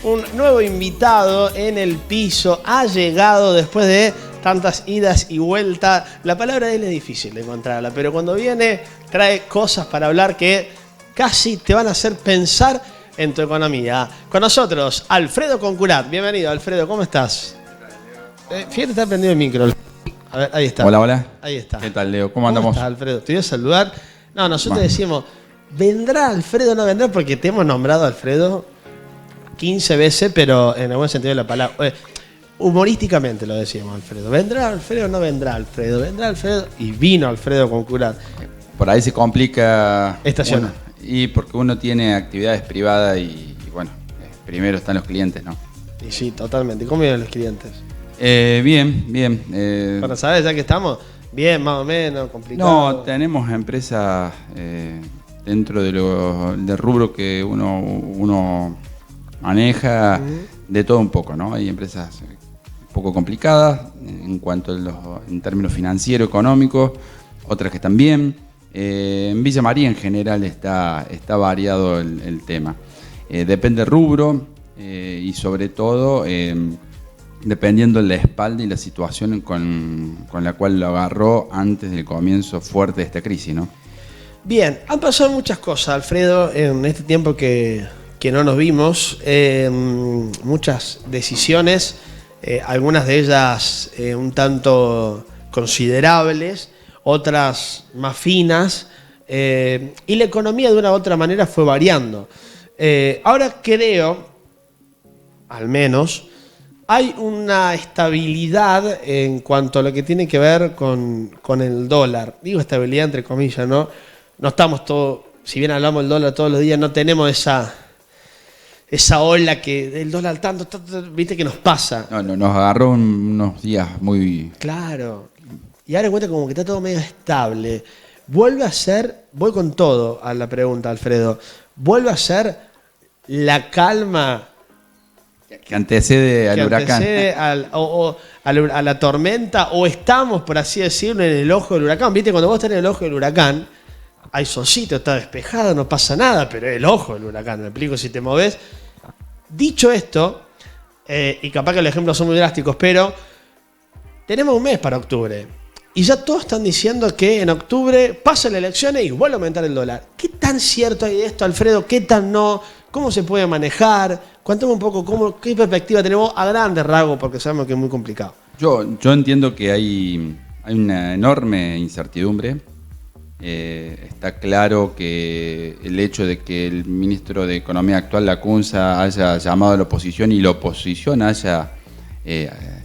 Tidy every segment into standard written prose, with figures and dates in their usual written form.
un nuevo invitado en el piso. Ha llegado después de tantas idas y vueltas. La palabra de él es difícil de encontrarla, pero cuando viene trae cosas para hablar que casi te van a hacer pensar en tu economía. Con nosotros, Alfredo Concurat. Bienvenido, Alfredo. ¿Cómo estás? Fíjate, está prendido el micro. A ver, ahí está. Hola, hola. Ahí está. ¿Qué tal, Leo? ¿Cómo andamos? ¿Cómo estás, Alfredo? Te voy a saludar. No, nosotros decimos, ¿vendrá Alfredo o no vendrá? Porque te hemos nombrado Alfredo 15 veces, pero en el buen sentido de la palabra. Humorísticamente lo decíamos, Alfredo. ¿Vendrá Alfredo o no vendrá Alfredo? ¿Vendrá Alfredo? Y vino Alfredo Concurat. Por ahí se complica. Estaciona. Y porque uno tiene actividades privadas y bueno, primero están los clientes, ¿no? Y sí, totalmente. ¿Cómo vienen los clientes? Bien, bien. Para saber, ya que estamos, bien, más o menos, complicado. No, tenemos empresas dentro del rubro que uno maneja de todo un poco, ¿no? Hay empresas un poco complicadas en cuanto en términos financieros, económicos, otras que están bien. En Villa María en general está variado el tema. Depende del rubro y sobre todo dependiendo de la espalda y la situación con la cual lo agarró antes del comienzo fuerte de esta crisis, ¿no? Bien, han pasado muchas cosas, Alfredo, en este tiempo que no nos vimos. Muchas decisiones, algunas de ellas un tanto considerables, otras más finas, y la economía de una u otra manera fue variando. Ahora creo, al menos, hay una estabilidad en cuanto a lo que tiene que ver con el dólar. Digo estabilidad entre comillas, ¿no? No estamos todos, si bien hablamos del dólar todos los días, no tenemos esa ola que del dólar tanto, viste que nos pasa. No, nos agarró unos días muy... Claro. Y ahora cuenta como que está todo medio estable. Vuelve a ser, voy con todo a la pregunta, Alfredo, vuelve a ser la calma que antecede al huracán. Antecede a la tormenta, o estamos, por así decirlo, en el ojo del huracán. Viste, cuando vos estás en el ojo del huracán, hay solcito, está despejado, no pasa nada, pero es el ojo del huracán, me explico si te movés. Dicho esto, y capaz que los ejemplos son muy drásticos, pero tenemos un mes para octubre. Y ya todos están diciendo que en octubre pasan las elecciones y vuelve a aumentar el dólar. ¿Qué tan cierto hay de esto, Alfredo? ¿Qué tan no? ¿Cómo se puede manejar? Cuéntame un poco qué perspectiva tenemos a grandes rasgos, porque sabemos que es muy complicado. Yo entiendo que hay una enorme incertidumbre. Está claro que el hecho de que el ministro de Economía actual, Lacunza, haya llamado a la oposición y la oposición se haya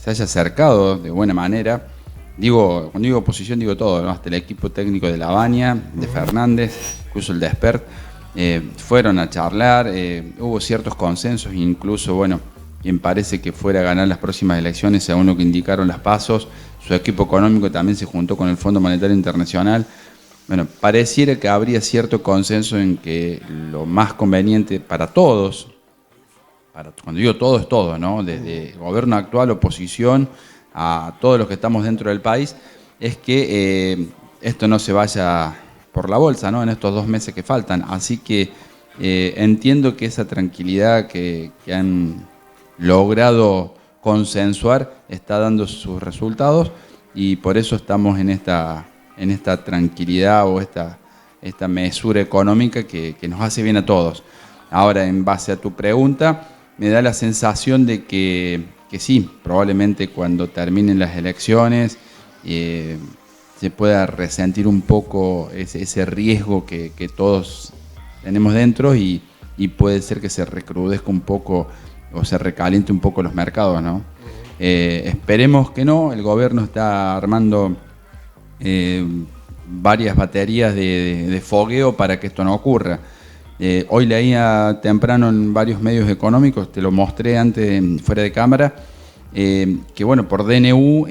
acercado de buena manera. Cuando digo oposición digo todo, ¿no? Hasta el equipo técnico de Lavagna, de Fernández, incluso el de Espert, fueron a charlar, hubo ciertos consensos, incluso, bueno, quien parece que fuera a ganar las próximas elecciones, según lo que indicaron las pasos, su equipo económico también se juntó con el Fondo Monetario Internacional. Bueno, pareciera que habría cierto consenso en que lo más conveniente para todos, cuando digo todo es todo, ¿no? Desde gobierno actual, oposición, a todos los que estamos dentro del país, es que esto no se vaya por la bolsa, ¿no? En estos 2 meses que faltan. Así que entiendo que esa tranquilidad que han logrado consensuar está dando sus resultados y por eso estamos en esta tranquilidad o esta mesura económica que nos hace bien a todos. Ahora, en base a tu pregunta, me da la sensación de que sí, probablemente cuando terminen las elecciones se pueda resentir un poco ese riesgo que todos tenemos dentro y puede ser que se recrudezca un poco o se recaliente un poco los mercados, ¿no? Esperemos que no. El gobierno está armando varias baterías de fogueo para que esto no ocurra. Hoy leía temprano en varios medios económicos, te lo mostré antes fuera de cámara, que bueno, por DNU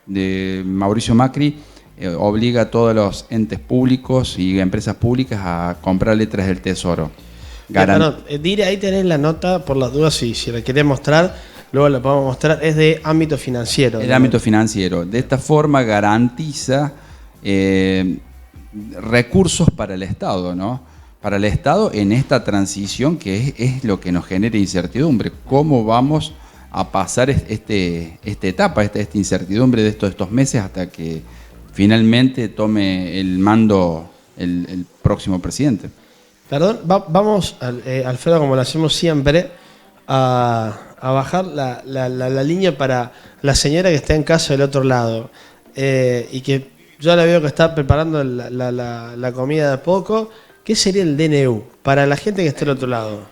de Mauricio Macri obliga a todos los entes públicos y empresas públicas a comprar letras del Tesoro. Dire, ahí tenés la nota, por las dudas, si la querés mostrar, luego la podemos mostrar, es de ámbito financiero. El ámbito financiero. De esta forma garantiza recursos para el Estado, ¿no? para el Estado en esta transición que es lo que nos genera incertidumbre. ¿Cómo vamos a pasar esta etapa, esta incertidumbre de estos meses hasta que finalmente tome el mando el próximo presidente? Perdón, vamos, Alfredo, como lo hacemos siempre, a bajar la línea para la señora que está en casa del otro lado y que yo la veo que está preparando la comida de a poco. ¿Qué sería el DNU para la gente que está del otro lado?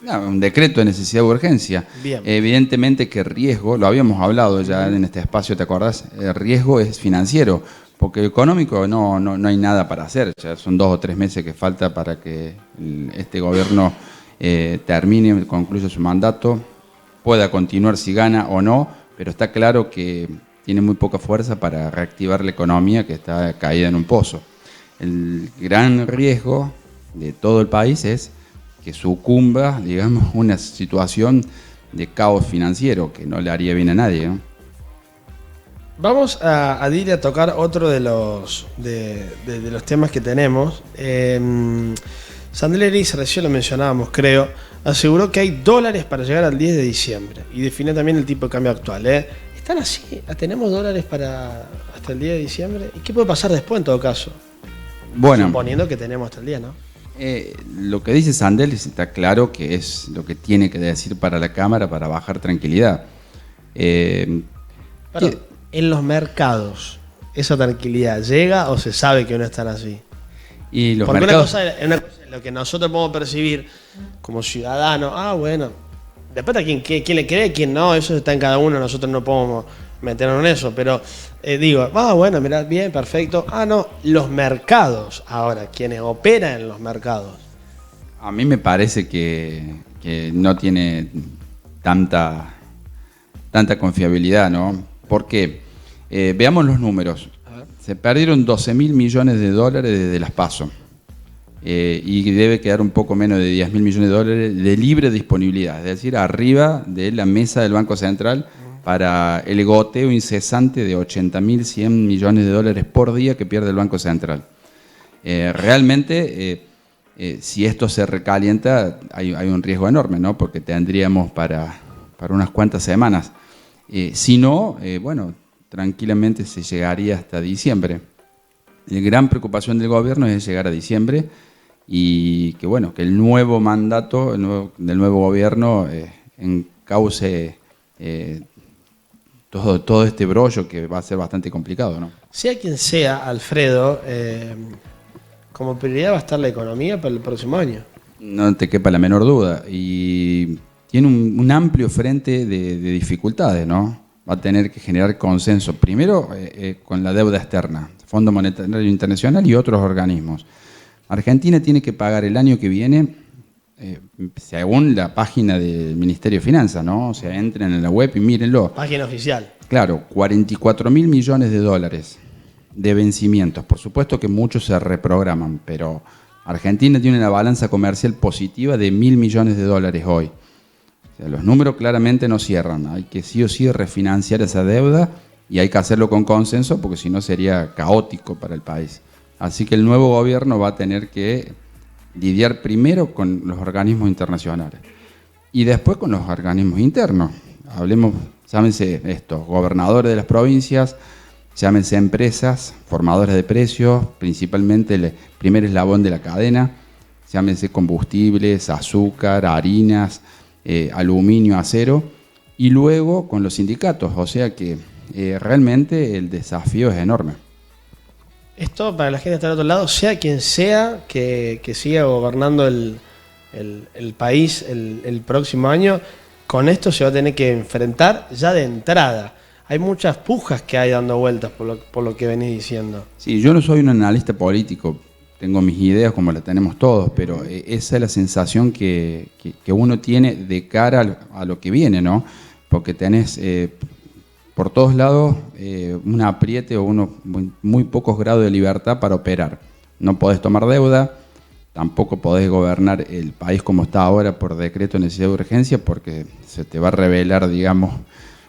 No, un decreto de necesidad de urgencia. Bien. Evidentemente que riesgo, lo habíamos hablado ya en este espacio, ¿te acordás? El riesgo es financiero, porque económico no hay nada para hacer. Ya son 2 o 3 meses que falta para que este gobierno termine, concluya su mandato, pueda continuar si gana o no, pero está claro que tiene muy poca fuerza para reactivar la economía que está caída en un pozo. El gran riesgo de todo el país es que sucumba, digamos, una situación de caos financiero que no le haría bien a nadie, ¿no? Vamos a ir a tocar otro de los temas que tenemos. Sandeleri, recién lo mencionábamos, creo, aseguró que hay dólares para llegar al 10 de diciembre y definió también el tipo de cambio actual. ¿Están así? ¿Tenemos dólares hasta el 10 de diciembre? ¿Y qué puede pasar después en todo caso? Bueno, suponiendo que tenemos hasta el día, ¿no? Lo que dice Sandel está claro que es lo que tiene que decir para la Cámara para bajar tranquilidad. Perdón, en los mercados, ¿esa tranquilidad llega o se sabe que no están así? Y los porque mercados... una cosa es lo que nosotros podemos percibir como ciudadanos. Bueno, después a quién le cree, quién no, eso está en cada uno, nosotros no podemos meternos en eso, pero bueno, mirá, bien, perfecto. No, los mercados, ahora, quienes operan en los mercados. A mí me parece que no tiene tanta confiabilidad, ¿no? Porque veamos los números. Se perdieron 12.000 millones de dólares desde las PASO. Y debe quedar un poco menos de 10.000 millones de dólares de libre disponibilidad, es decir, arriba de la mesa del Banco Central para el goteo incesante de 80.100 millones de dólares por día que pierde el Banco Central. Realmente, si esto se recalienta, hay un riesgo enorme, ¿no? Porque tendríamos para unas cuantas semanas. Si no, bueno, tranquilamente se llegaría hasta diciembre. La gran preocupación del gobierno es llegar a diciembre y que, bueno, que el nuevo mandato del nuevo gobierno encauce todo este brollo que va a ser bastante complicado, ¿no? Sea quien sea, Alfredo, como prioridad va a estar la economía para el próximo año. No te quepa la menor duda. Y tiene un amplio frente de dificultades, ¿no? Va a tener que generar consenso, primero con la deuda externa, Fondo Monetario Internacional y otros organismos. Argentina tiene que pagar el año que viene, según la página del Ministerio de Finanzas, ¿no? O sea, entren en la web y mírenlo. Página oficial. Claro, 44.000 millones de dólares de vencimientos. Por supuesto que muchos se reprograman, pero Argentina tiene una balanza comercial positiva de 1.000 millones de dólares hoy. O sea, los números claramente no cierran. Hay que sí o sí refinanciar esa deuda y hay que hacerlo con consenso porque si no sería caótico para el país. Así que el nuevo gobierno va a tener que lidiar primero con los organismos internacionales y después con los organismos internos. Hablemos, llámense estos, gobernadores de las provincias, llámense empresas, formadores de precios, principalmente el primer eslabón de la cadena, llámense combustibles, azúcar, harinas, aluminio, acero, y luego con los sindicatos, o sea que realmente el desafío es enorme. Esto para la gente que está del otro lado, sea quien sea que siga gobernando el país el próximo año, con esto se va a tener que enfrentar ya de entrada. Hay muchas pujas que hay dando vueltas por lo que venís diciendo. Sí, yo no soy un analista político, tengo mis ideas como las tenemos todos, pero esa es la sensación que uno tiene de cara a lo que viene, ¿no? Porque tenés por todos lados un apriete o muy pocos grados de libertad para operar. No podés tomar deuda, tampoco podés gobernar el país como está ahora por decreto de necesidad de urgencia porque se te va a revelar, digamos,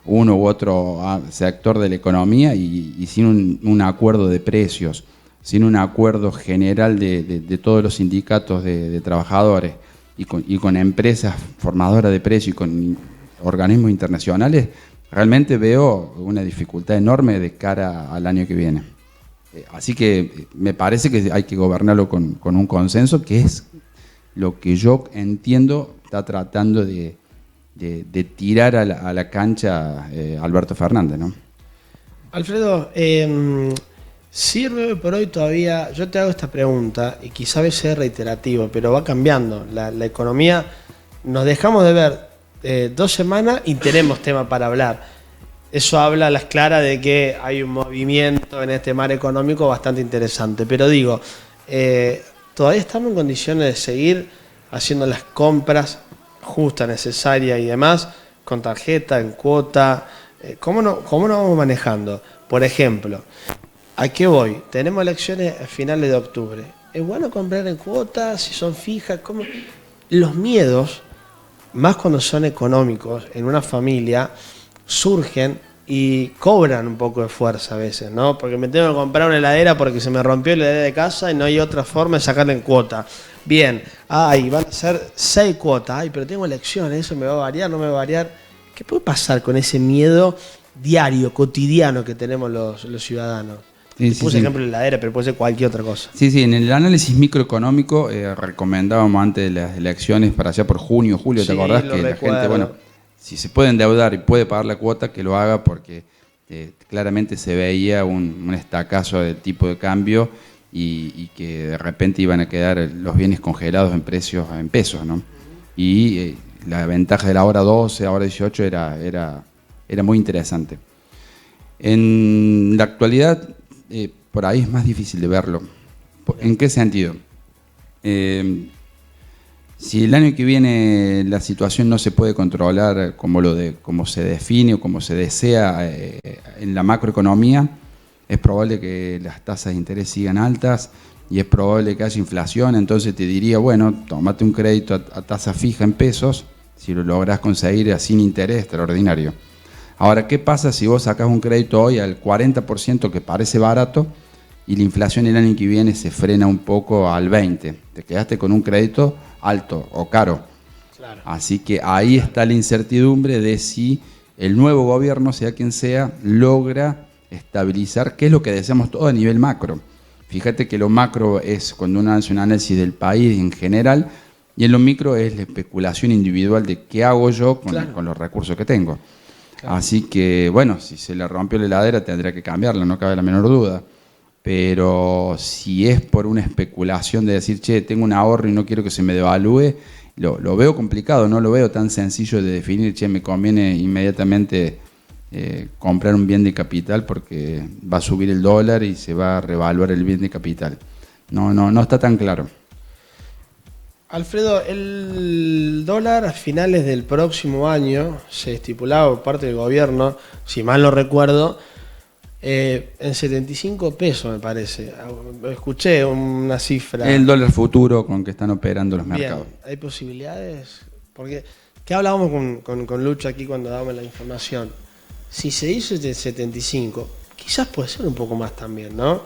uno u otro sector de la economía y sin un acuerdo de precios. sin un acuerdo general de todos los sindicatos de trabajadores y con empresas formadoras de precios y con organismos internacionales, realmente veo una dificultad enorme de cara al año que viene. Así que me parece que hay que gobernarlo con un consenso, que es lo que yo entiendo está tratando de tirar a la cancha Alberto Fernández, ¿no? Alfredo, sirve por hoy todavía, yo te hago esta pregunta y quizá a veces es reiterativo, pero va cambiando. La economía, nos dejamos de ver 2 semanas y tenemos tema para hablar. Eso habla a las claras de que hay un movimiento en este mar económico bastante interesante. Pero digo, todavía estamos en condiciones de seguir haciendo las compras justas, necesarias y demás, con tarjeta, en cuota. ¿Cómo nos vamos manejando? Por ejemplo, ¿a qué voy? Tenemos elecciones a finales de octubre. ¿Es bueno comprar en cuotas? Si son fijas, ¿cómo? Los miedos, más cuando son económicos, en una familia, surgen y cobran un poco de fuerza a veces, ¿no? Porque me tengo que comprar una heladera porque se me rompió la heladera de casa y no hay otra forma de sacarla en cuota. Bien, van a ser 6 cuotas, pero tengo elecciones, ¿eso me va a variar, no me va a variar? ¿Qué puede pasar con ese miedo diario, cotidiano que tenemos los ciudadanos? Sí, puse ejemplo de la heladera, pero puede ser cualquier otra cosa. Sí, en el análisis microeconómico recomendábamos antes de las elecciones para allá por junio, julio, ¿te acordás? Que la gente, bueno, si se puede endeudar y puede pagar la cuota, que lo haga porque claramente se veía un estacazo del tipo de cambio y que de repente iban a quedar los bienes congelados en precios en pesos, ¿no? Y la ventaja de la hora 12, hora 18 era muy interesante. En la actualidad, por ahí es más difícil de verlo. ¿En qué sentido? Si el año que viene la situación no se puede controlar como se define o como se desea en la macroeconomía, es probable que las tasas de interés sigan altas y es probable que haya inflación. Entonces te diría, bueno, tómate un crédito a tasa fija en pesos, si lo lográs conseguir sin interés, extraordinario. Ahora, ¿qué pasa si vos sacás un crédito hoy al 40%, que parece barato, y la inflación el año que viene se frena un poco al 20%? Te quedaste con un crédito alto o caro. Claro. Así que ahí está la incertidumbre de si el nuevo gobierno, sea quien sea, logra estabilizar, que es lo que deseamos todos a nivel macro. Fíjate que lo macro es cuando uno hace un análisis del país en general, y en lo micro es la especulación individual de qué hago yo con los recursos que tengo. Claro. Así que, bueno, si se le rompió la heladera tendrá que cambiarla, no cabe la menor duda. Pero si es por una especulación de decir, che, tengo un ahorro y no quiero que se me devalúe, lo veo complicado, no lo veo tan sencillo de definir, che, me conviene inmediatamente comprar un bien de capital porque va a subir el dólar y se va a revaluar el bien de capital. No está tan claro. Alfredo, el dólar a finales del próximo año se estipulaba por parte del gobierno, si mal no recuerdo, en 75 pesos me parece. Escuché una cifra. El dólar futuro con que están operando los mercados. ¿Hay posibilidades? Porque, ¿qué hablábamos con Lucho aquí cuando dábamos la información? Si se hizo de 75, quizás puede ser un poco más también, ¿no?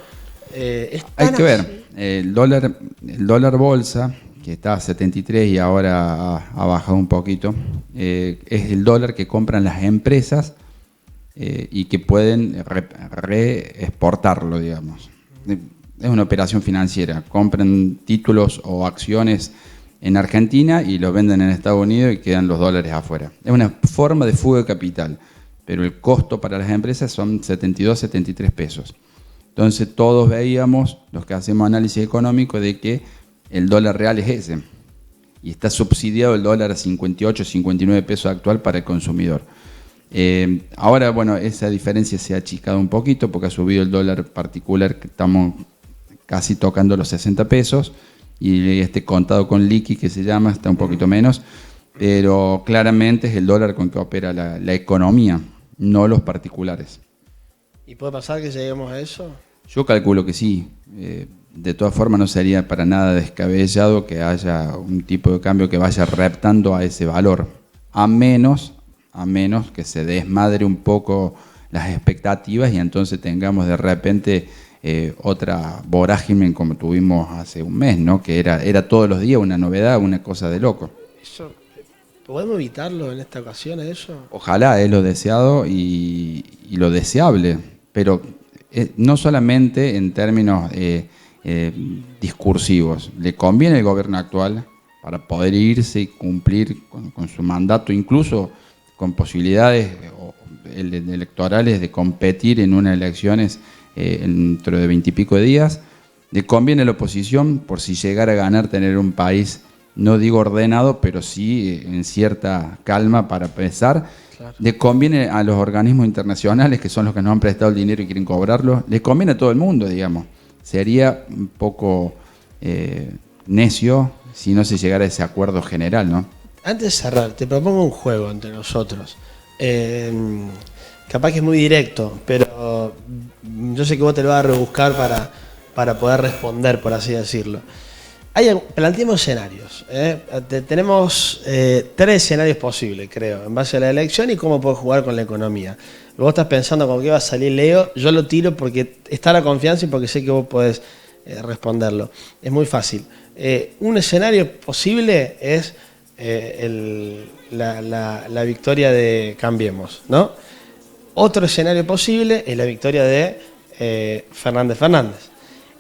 Hay que ver, el dólar bolsa, que está a 73 y ahora ha bajado un poquito, es el dólar que compran las empresas y que pueden reexportarlo, digamos. Es una operación financiera, compran títulos o acciones en Argentina y los venden en Estados Unidos y quedan los dólares afuera. Es una forma de fuga de capital, pero el costo para las empresas son 72, 73 pesos. Entonces todos veíamos, los que hacemos análisis económico, de que el dólar real es ese. Y está subsidiado el dólar a 58, 59 pesos actual para el consumidor. Ahora, bueno, esa diferencia se ha achicado un poquito porque ha subido el dólar particular, que estamos casi tocando los 60 pesos, y este contado con liqui, que se llama, está un poquito menos, pero claramente es el dólar con que opera la economía, no los particulares. ¿Y puede pasar que lleguemos a eso? Yo calculo que sí. De todas formas, no sería para nada descabellado que haya un tipo de cambio que vaya reptando a ese valor, a menos que se desmadre un poco las expectativas y entonces tengamos de repente otra vorágine como tuvimos hace un mes, ¿no? Que era todos los días una novedad, una cosa de loco. Eso, ¿podemos evitarlo en esta ocasión, eso? Ojalá, es lo deseado y lo deseable, pero no solamente en términos discursivos. Le conviene al gobierno actual para poder irse y cumplir con su mandato, incluso con posibilidades electorales de competir en unas elecciones dentro de 20 y pico de días. Le conviene a la oposición, por si llegara a ganar, tener un país, no digo ordenado, pero sí en cierta calma para empezar. Claro. Le conviene a los organismos internacionales, que son los que nos han prestado el dinero y quieren cobrarlo. Les conviene a todo el mundo, digamos. Sería un poco necio si no se llegara a ese acuerdo general, ¿no? Antes de cerrar, te propongo un juego entre nosotros. Capaz que es muy directo, pero yo sé que vos te lo vas a rebuscar para poder responder, por así decirlo. Planteemos escenarios. Tenemos 3 escenarios posibles, creo, en base a la elección y cómo puedes jugar con la economía. Vos estás pensando con qué va a salir Leo, yo lo tiro porque está la confianza y porque sé que vos podés responderlo. Es muy fácil. Un escenario posible es la victoria de Cambiemos, ¿no? Otro escenario posible es la victoria de Fernández.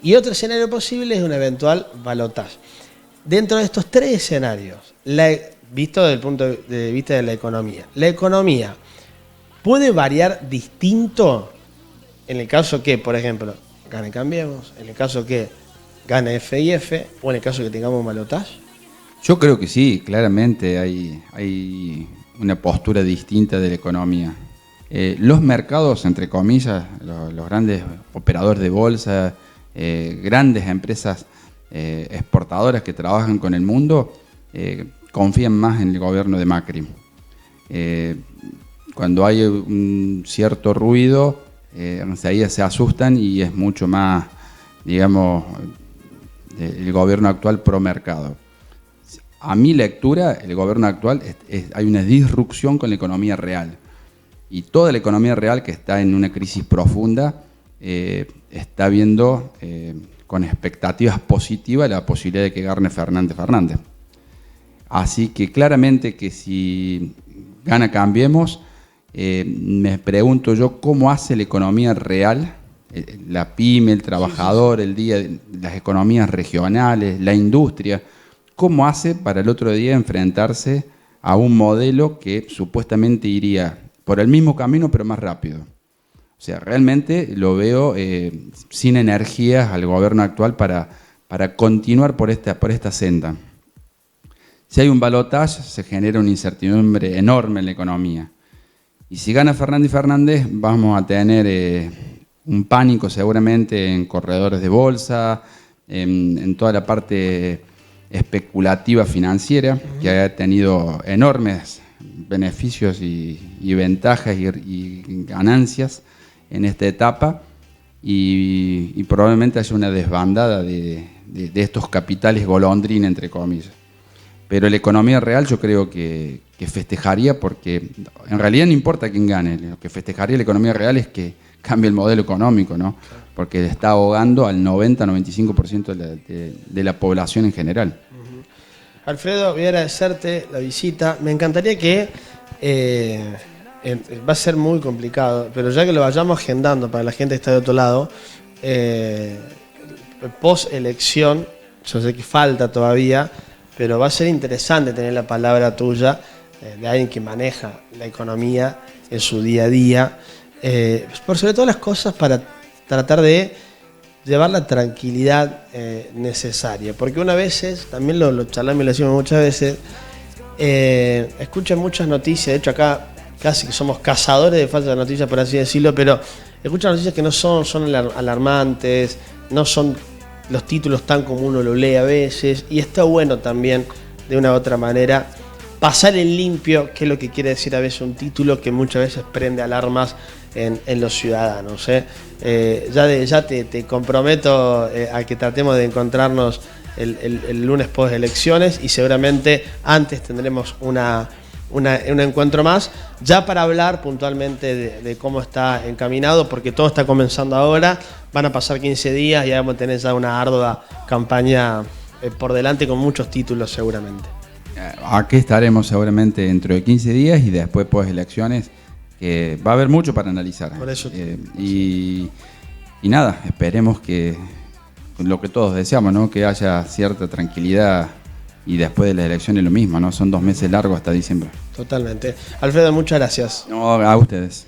Y otro escenario posible es un eventual balotaje. Dentro de estos 3 escenarios, visto desde el punto de vista de la economía puede variar distinto en el caso que, por ejemplo, gane Cambiemos, en el caso que gane FIF o en el caso que tengamos un balotaje. Yo creo que sí, claramente hay una postura distinta de la economía. Los mercados, entre comillas, los grandes operadores de bolsa, grandes empresas exportadoras que trabajan con el mundo, confían más en el gobierno de Macri. Cuando hay un cierto ruido, enseguida se asustan y es mucho más, digamos, el gobierno actual pro mercado. A mi lectura, el gobierno actual hay una disrupción con la economía real. Y toda la economía real, que está en una crisis profunda, está viendo con expectativas positivas la posibilidad de que gane Fernández. Así que claramente que si gana Cambiemos, me pregunto yo cómo hace la economía real, la pyme, el trabajador, el día, las economías regionales, la industria, cómo hace para el otro día enfrentarse a un modelo que supuestamente iría por el mismo camino pero más rápido. O sea, realmente lo veo sin energías al gobierno actual para continuar por esta senda. Si hay un balotaje, se genera una incertidumbre enorme en la economía. Y si gana Fernández, vamos a tener un pánico seguramente en corredores de bolsa, en toda la parte especulativa financiera, que ha tenido enormes beneficios y ventajas y ganancias en esta etapa, y probablemente haya una desbandada de estos capitales golondrina, entre comillas. Pero la economía real yo creo que festejaría, porque en realidad no importa quién gane, lo que festejaría la economía real es que cambie el modelo económico, ¿no? Porque está ahogando al 90-95% de la población en general. Alfredo, voy a agradecerte la visita. Me encantaría que, va a ser muy complicado, pero ya que lo vayamos agendando para la gente que está de otro lado, post elección, yo sé que falta todavía, pero va a ser interesante tener la palabra tuya, de alguien que maneja la economía en su día a día, por sobre todas las cosas para tratar de llevar la tranquilidad necesaria. Porque una vez, también lo charlamos y lo decimos muchas veces, escuchan muchas noticias, de hecho acá casi que somos cazadores de falsas noticias, por así decirlo, pero escuchan noticias que no son alarmantes, no son los títulos tan como uno lo lee a veces, y está bueno también, de una u otra manera, pasar en limpio qué es lo que quiere decir a veces un título que muchas veces prende alarmas en los ciudadanos. Ya te comprometo a que tratemos de encontrarnos el lunes post elecciones, y seguramente antes tendremos una un encuentro más, ya para hablar puntualmente de cómo está encaminado, porque todo está comenzando ahora, van a pasar 15 días y vamos a tener ya una ardua campaña por delante con muchos títulos seguramente. Aquí estaremos seguramente dentro de 15 días y después post elecciones, que va a haber mucho para analizar. Por eso y nada, esperemos que lo que todos deseamos, ¿no? Que haya cierta tranquilidad y después de las elecciones lo mismo, ¿no? Son 2 meses largos hasta diciembre. Totalmente. Alfredo, muchas gracias. No, a ustedes.